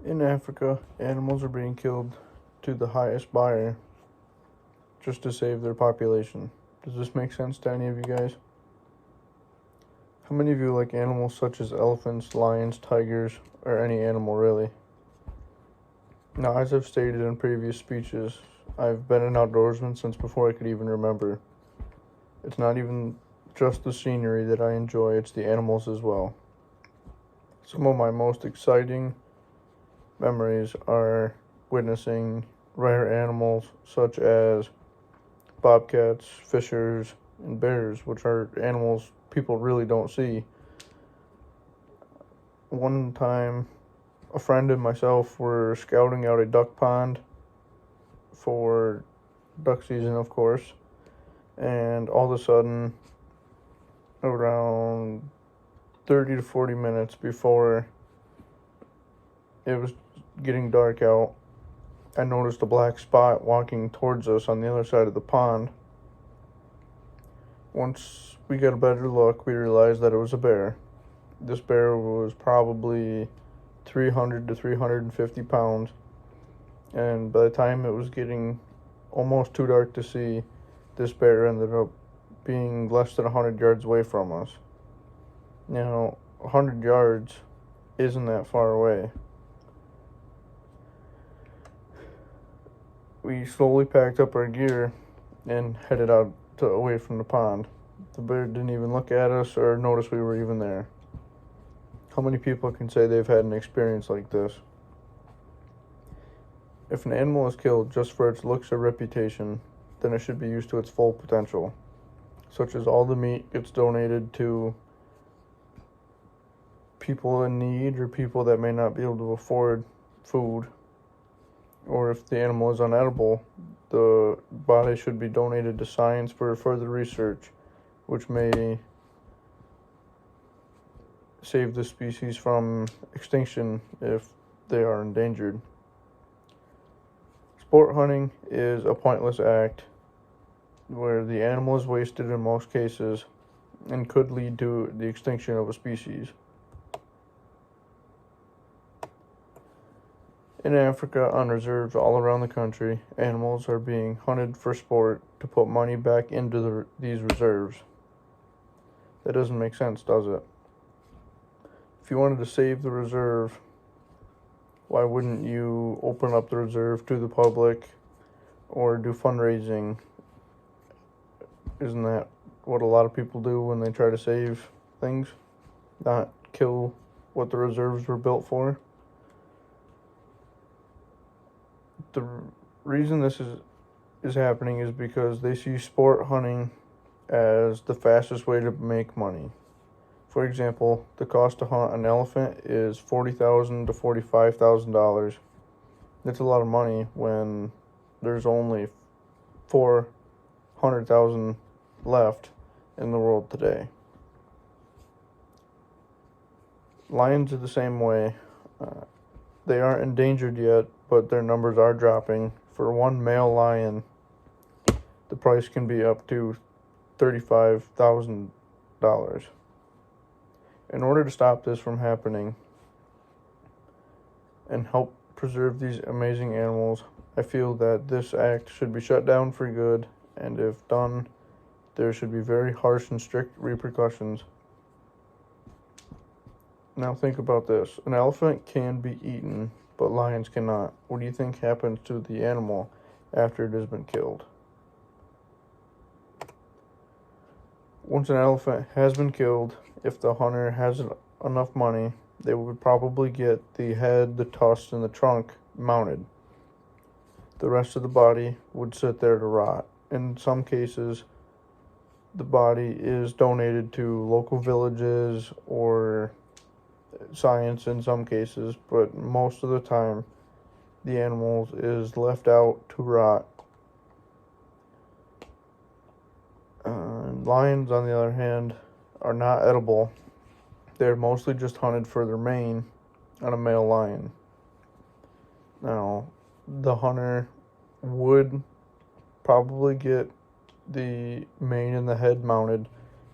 In Africa, animals are being killed to the highest buyer just to save their population. Does this make sense to any of you guys? How many of you like animals such as elephants, lions, tigers, or any animal really? Now, as I've stated in previous speeches, I've been an outdoorsman since before I could even remember. It's not even just the scenery that I enjoy, it's the animals as well. Some of my most exciting memories are witnessing rare animals such as bobcats, fishers, and bears, which are animals people really don't see. One time, a friend and myself were scouting out a duck pond for duck season, of course, and all of a sudden, around 30 to 40 minutes before it was getting dark out, I noticed a black spot walking towards us on the other side of the pond. Once we got a better look, we realized that it was a bear. This bear was probably 300 to 350 pounds, and by the time it was getting almost too dark to see, this bear ended up being less than 100 yards away from us. Now, 100 yards isn't that far away. We slowly packed up our gear and headed out away from the pond. The bear didn't even look at us or notice we were even there. How many people can say they've had an experience like this? If an animal is killed just for its looks or reputation, then it should be used to its full potential, such as all the meat gets donated to people in need or people that may not be able to afford food. Or if the animal is unedible, the body should be donated to science for further research, which may save the species from extinction if they are endangered. Sport hunting is a pointless act where the animal is wasted in most cases and could lead to the extinction of a species. In Africa, on reserves all around the country, animals are being hunted for sport to put money back into these reserves. That doesn't make sense, does it? If you wanted to save the reserve, why wouldn't you open up the reserve to the public or do fundraising? Isn't that what a lot of people do when they try to save things? Not kill what the reserves were built for? The reason this is happening is because they see sport hunting as the fastest way to make money. For example, the cost to hunt an elephant is $40,000 to $45,000. That's a lot of money when there's only 400,000 left in the world today. Lions are the same way. They aren't endangered yet, but their numbers are dropping. For one male lion, the price can be up to $35,000. In order to stop this from happening and help preserve these amazing animals, I feel that this act should be shut down for good, and if done, there should be very harsh and strict repercussions. Now think about this. An elephant can be eaten, but lions cannot. What do you think happens to the animal after it has been killed? Once an elephant has been killed, if the hunter has enough money, they would probably get the head, the tusks, and the trunk mounted. The rest of the body would sit there to rot. In some cases, the body is donated to local villages or science in some cases, but most of the time, the animal is left out to rot. Lions, on the other hand, are not edible. They're mostly just hunted for their mane on a male lion. Now, the hunter would probably get the mane and the head mounted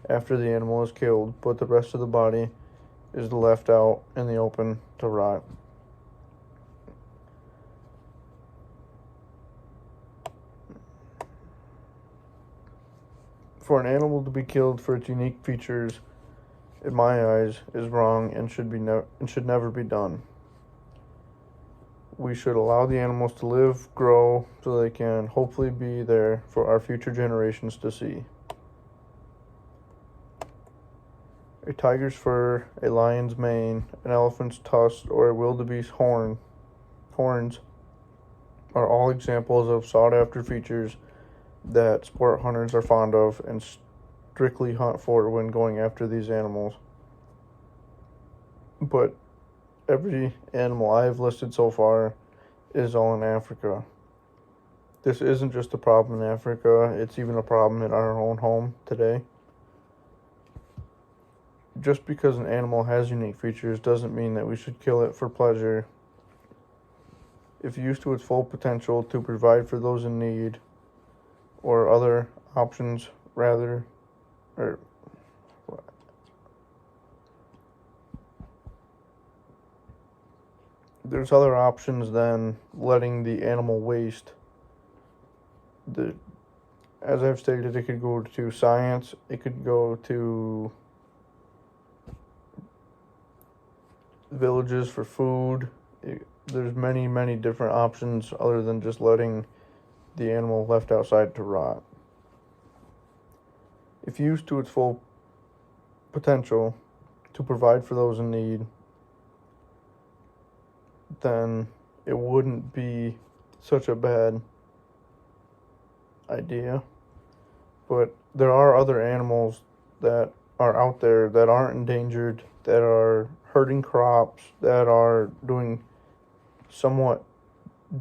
after the animal is killed, but the rest of the body is left out in the open to rot. For an animal to be killed for its unique features, in my eyes, is wrong and should never be done. We should allow the animals to live, grow, so they can hopefully be there for our future generations to see. A tiger's fur, a lion's mane, an elephant's tusk, or a wildebeest's horns are all examples of sought-after features that sport hunters are fond of and strictly hunt for when going after these animals. But every animal I have listed so far is all in Africa. This isn't just a problem in Africa, it's even a problem in our own home today. Just because an animal has unique features doesn't mean that we should kill it for pleasure. If used to its full potential to provide for those in need, or other options rather, or there's other options than letting the animal waste. As I've stated, it could go to science, it could go to villages for food. There's many different options other than just letting the animal left outside to rot. If used to its full potential to provide for those in need, then it wouldn't be such a bad idea. But there are other animals that are out there that aren't endangered, that are hurting crops, that are doing somewhat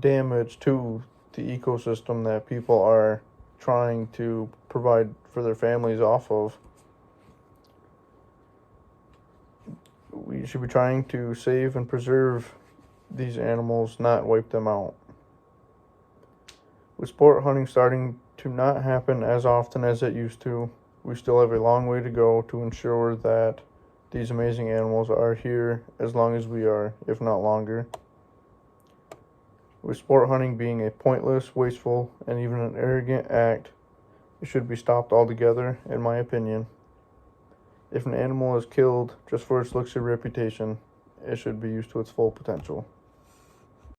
damage to the ecosystem that people are trying to provide for their families off of. We should be trying to save and preserve these animals, not wipe them out. With sport hunting starting to not happen as often as it used to, we still have a long way to go to ensure that these amazing animals are here as long as we are, if not longer. With sport hunting being a pointless, wasteful, and even an arrogant act, it should be stopped altogether, in my opinion. If an animal is killed just for its looks or reputation, it should be used to its full potential.